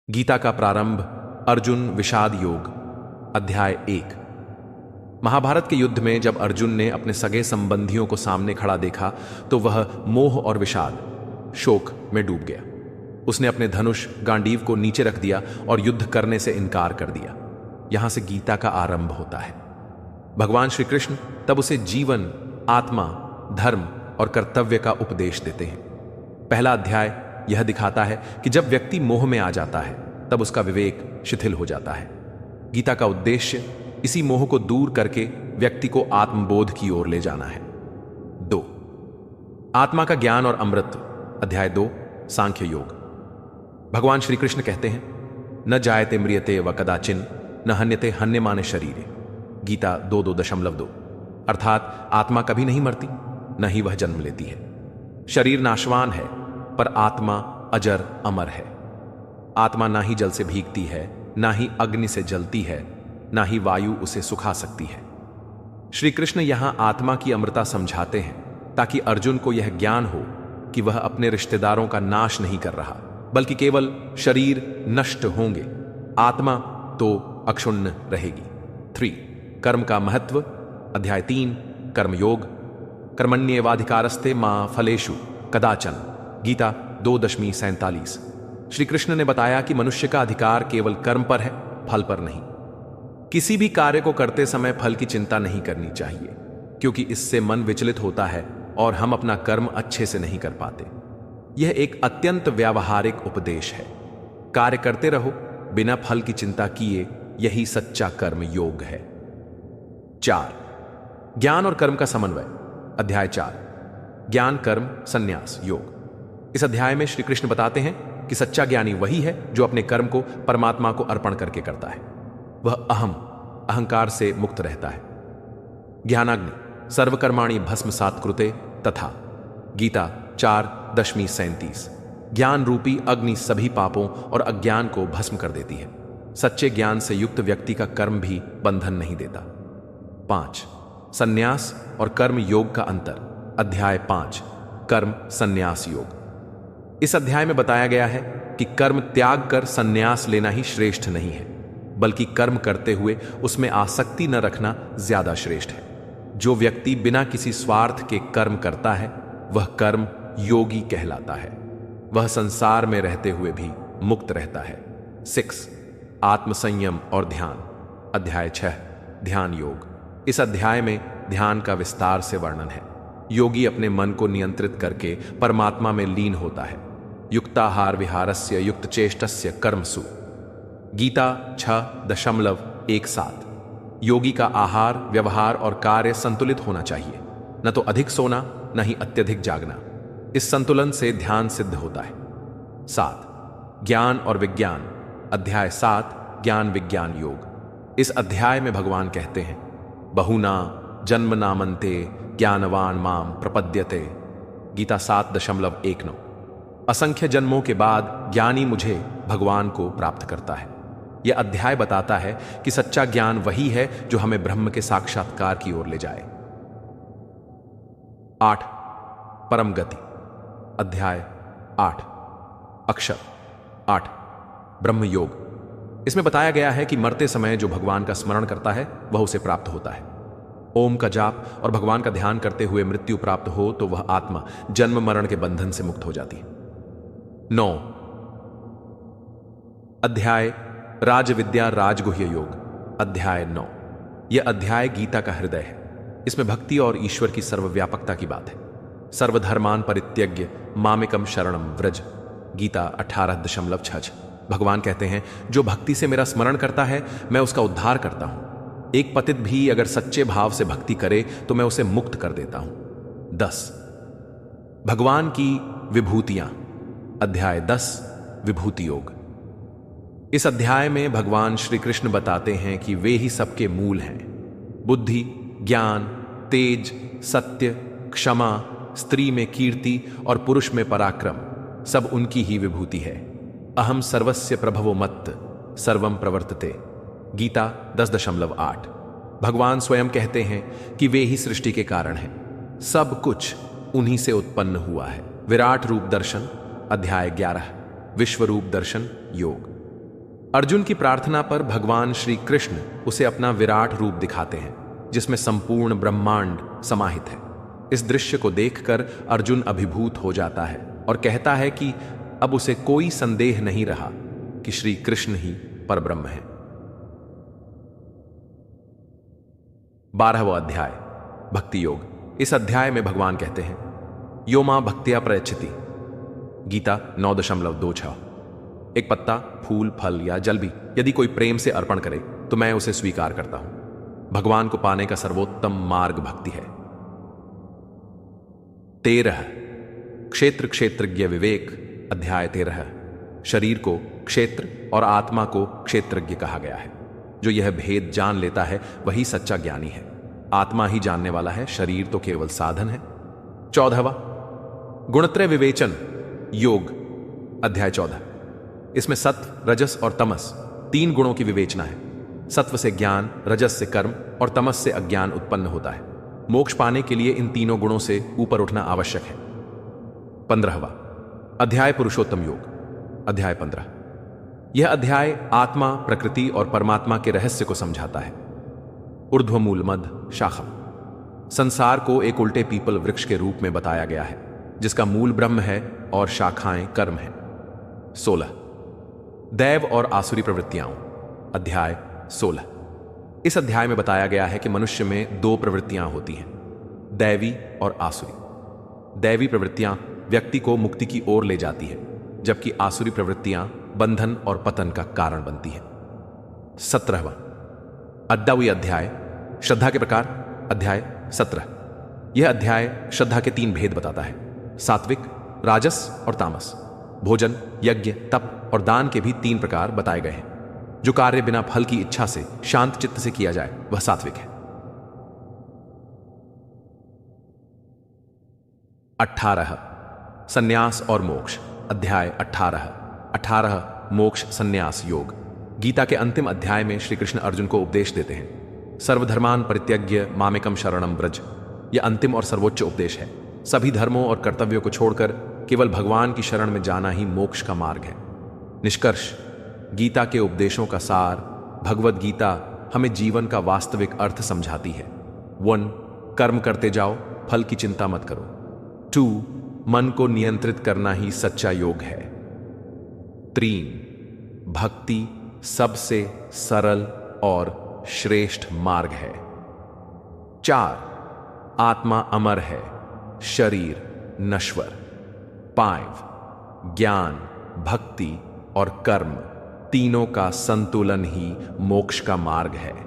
गीता का प्रारंभ, अर्जुन विषाद योग। अध्याय 1। महाभारत के युद्ध में जब अर्जुन ने अपने सगे संबंधियों को सामने खड़ा देखा तो वह मोह और विषाद, शोक में डूब गया। उसने अपने धनुष गांडीव को नीचे रख दिया और युद्ध करने से इनकार कर दिया। यहां से गीता का आरंभ होता है। भगवान श्री कृष्ण तब उसे जीवन, आत्मा, धर्म और कर्तव्य का उपदेश देते हैं। पहला अध्याय यह दिखाता है कि जब व्यक्ति मोह में आ जाता है तब उसका विवेक शिथिल हो जाता है। गीता का उद्देश्य इसी मोह को दूर करके व्यक्ति को आत्मबोध की ओर ले जाना है। 2। आत्मा का ज्ञान और अमृत। अध्याय 2, सांख्य योग। भगवान श्री कृष्ण कहते हैं, न जायते म्रियते व कदाचिन न हन्यते हन्यमाने शरीरे। गीता 2:2 अर्थात आत्मा कभी नहीं मरती, न ही वह जन्म लेती है। शरीर नाशवान है पर आत्मा अजर अमर है। आत्मा ना ही जल से भीगती है, ना ही अग्नि से जलती है, ना ही वायु उसे सुखा सकती है। श्री कृष्ण यहां आत्मा की अमृता समझाते हैं ताकि अर्जुन को यह ज्ञान हो कि वह अपने रिश्तेदारों का नाश नहीं कर रहा, बल्कि केवल शरीर नष्ट होंगे, आत्मा तो अक्षुण्ण रहेगी। 3। कर्म का महत्व। अध्याय 3, कर्मयोग। कर्मण्येवाधिकारस्ते मां फलेषु कदाचन। गीता 2:47। श्री कृष्ण ने बताया कि मनुष्य का अधिकार केवल कर्म पर है, फल पर नहीं। किसी भी कार्य को करते समय फल की चिंता नहीं करनी चाहिए, क्योंकि इससे मन विचलित होता है और हम अपना कर्म अच्छे से नहीं कर पाते। यह एक अत्यंत व्यावहारिक उपदेश है। कार्य करते रहो बिना फल की चिंता किए, यही सच्चा कर्म योग है। 4। ज्ञान और कर्म का समन्वय। अध्याय 4, ज्ञान कर्म संन्यास योग। इस अध्याय में श्री कृष्ण बताते हैं कि सच्चा ज्ञानी वही है जो अपने कर्म को परमात्मा को अर्पण करके करता है। वह अहंकार से मुक्त रहता है। ज्ञानाग्नि सर्वकर्माणि भस्मसात् कृते तथा। गीता 4:37। ज्ञान रूपी अग्नि सभी पापों और अज्ञान को भस्म कर देती है। सच्चे ज्ञान से युक्त व्यक्ति का कर्म भी बंधन नहीं देता। 5। संन्यास और कर्म योग का अंतर। अध्याय 5, कर्म संन्यास योग। इस अध्याय में बताया गया है कि कर्म त्याग कर संन्यास लेना ही श्रेष्ठ नहीं है, बल्कि कर्म करते हुए उसमें आसक्ति न रखना ज्यादा श्रेष्ठ है। जो व्यक्ति बिना किसी स्वार्थ के कर्म करता है वह कर्म योगी कहलाता है। वह संसार में रहते हुए भी मुक्त रहता है। 6। आत्मसंयम और ध्यान। अध्याय 6, ध्यान योग। इस अध्याय में ध्यान का विस्तार से वर्णन है। योगी अपने मन को नियंत्रित करके परमात्मा में लीन होता है। युक्ताहार विहारस्य युक्त चेष्टस्य कर्मसु। गीता 6:17। योगी का आहार, व्यवहार और कार्य संतुलित होना चाहिए, न तो अधिक सोना न ही अत्यधिक जागना। इस संतुलन से ध्यान सिद्ध होता है। 7। ज्ञान और विज्ञान। अध्याय 7, ज्ञान विज्ञान योग। इस अध्याय में भगवान कहते हैं, बहुना जन्मनामन्ते ज्ञानवान माम प्रपद्यते। गीता 7:19। असंख्य जन्मों के बाद ज्ञानी मुझे भगवान को प्राप्त करता है। यह अध्याय बताता है कि सच्चा ज्ञान वही है जो हमें ब्रह्म के साक्षात्कार की ओर ले जाए। 8। परम गति। अध्याय 8, अक्षर 8, ब्रह्म योग। इसमें बताया गया है कि मरते समय जो भगवान का स्मरण करता है वह उसे प्राप्त होता है। ओम का जाप और भगवान का ध्यान करते हुए मृत्यु प्राप्त हो तो वह आत्मा जन्म मरण के बंधन से मुक्त हो जाती है। 9। अध्याय राजविद्या राजगुह्य योग। अध्याय 9। यह अध्याय गीता का हृदय है। इसमें भक्ति और ईश्वर की सर्वव्यापकता की बात है। सर्वधर्मान परित्यज्य मामेकम शरणम व्रज। गीता 18:6। भगवान कहते हैं, जो भक्ति से मेरा स्मरण करता है मैं उसका उद्धार करता हूं। एक पतित भी अगर सच्चे भाव से भक्ति करे तो मैं उसे मुक्त कर देता हूं। 10। भगवान की विभूतियां। अध्याय 10, विभूति योग। इस अध्याय में भगवान श्री कृष्ण बताते हैं कि वे ही सबके मूल हैं। बुद्धि, ज्ञान, तेज, सत्य, क्षमा, स्त्री में कीर्ति और पुरुष में पराक्रम सब उनकी ही विभूति है। अहम सर्वस्य प्रभवो मत्त सर्वम प्रवर्तते। गीता 10:8। भगवान स्वयं कहते हैं कि वे ही सृष्टि के कारण हैं। सब कुछ उन्हीं से उत्पन्न हुआ है। विराट रूप दर्शन। अध्याय 11, विश्वरूप दर्शन योग। अर्जुन की प्रार्थना पर भगवान श्री कृष्ण उसे अपना विराट रूप दिखाते हैं, जिसमें संपूर्ण ब्रह्मांड समाहित है। इस दृश्य को देखकर अर्जुन अभिभूत हो जाता है और कहता है कि अब उसे कोई संदेह नहीं रहा कि श्री कृष्ण ही परब्रह्म है। 12वां अध्याय भक्ति योग। इस अध्याय में भगवान कहते हैं, यो मां भक्त्या प्रयच्छति। गीता 9.26। एक पत्ता, फूल, फल या जल भी यदि कोई प्रेम से अर्पण करे तो मैं उसे स्वीकार करता हूं। भगवान को पाने का सर्वोत्तम मार्ग भक्ति है। 13 क्षेत्र क्षेत्रज्ञ विवेक। अध्याय 13। शरीर को क्षेत्र और आत्मा को क्षेत्रज्ञ कहा गया है। जो यह भेद जान लेता है वही सच्चा ज्ञानी है। आत्मा ही जानने वाला है, शरीर तो केवल साधन है। 14वां गुणत्रय विवेचन योग। अध्याय 14। इसमें सत्व, रजस और तमस 3 गुणों की विवेचना है। सत्व से ज्ञान, रजस से कर्म और तमस से अज्ञान उत्पन्न होता है। मोक्ष पाने के लिए इन तीनों गुणों से ऊपर उठना आवश्यक है। 15वां अध्याय पुरुषोत्तम योग। अध्याय 15। यह अध्याय आत्मा, प्रकृति और परमात्मा के रहस्य को समझाता है। ऊर्ध्वमूल मद शाखम। संसार को एक उल्टे पीपल वृक्ष के रूप में बताया गया है, जिसका मूल ब्रह्म है और शाखाएं कर्म हैं। 16 दैव और आसुरी प्रवृत्तियां। अध्याय 16। इस अध्याय में बताया गया है कि मनुष्य में 2 प्रवृत्तियां होती हैं, दैवी और आसुरी। दैवी प्रवृत्तियां व्यक्ति को मुक्ति की ओर ले जाती है, जबकि आसुरी प्रवृत्तियां बंधन और पतन का कारण बनती हैं। 17वां अद्यावी अध्याय श्रद्धा के प्रकार। अध्याय 17। यह अध्याय श्रद्धा के 3 भेद बताता है, सात्विक, राजस और तामस। भोजन, यज्ञ, तप और दान के भी 3 प्रकार बताए गए हैं। जो कार्य बिना फल की इच्छा से शांत चित्त से किया जाए वह सात्विक है। 18 संन्यास और मोक्ष। अध्याय 18 मोक्ष संन्यास योग। गीता के अंतिम अध्याय में श्री कृष्ण अर्जुन को उपदेश देते हैं। सर्वधर्मान परित्यज्य मामेकम शरणम व्रज। यह अंतिम और सर्वोच्च उपदेश है। सभी धर्मों और कर्तव्यों को छोड़कर केवल भगवान की शरण में जाना ही मोक्ष का मार्ग है। निष्कर्ष, गीता के उपदेशों का सार, भगवद गीता हमें जीवन का वास्तविक अर्थ समझाती है। 1 कर्म करते जाओ, फल की चिंता मत करो। 2 मन को नियंत्रित करना ही सच्चा योग है। 3 भक्ति सबसे सरल और श्रेष्ठ मार्ग है। 4 आत्मा अमर है, शरीर नश्वर। 5 ज्ञान, भक्ति और कर्म तीनों का संतुलन ही मोक्ष का मार्ग है।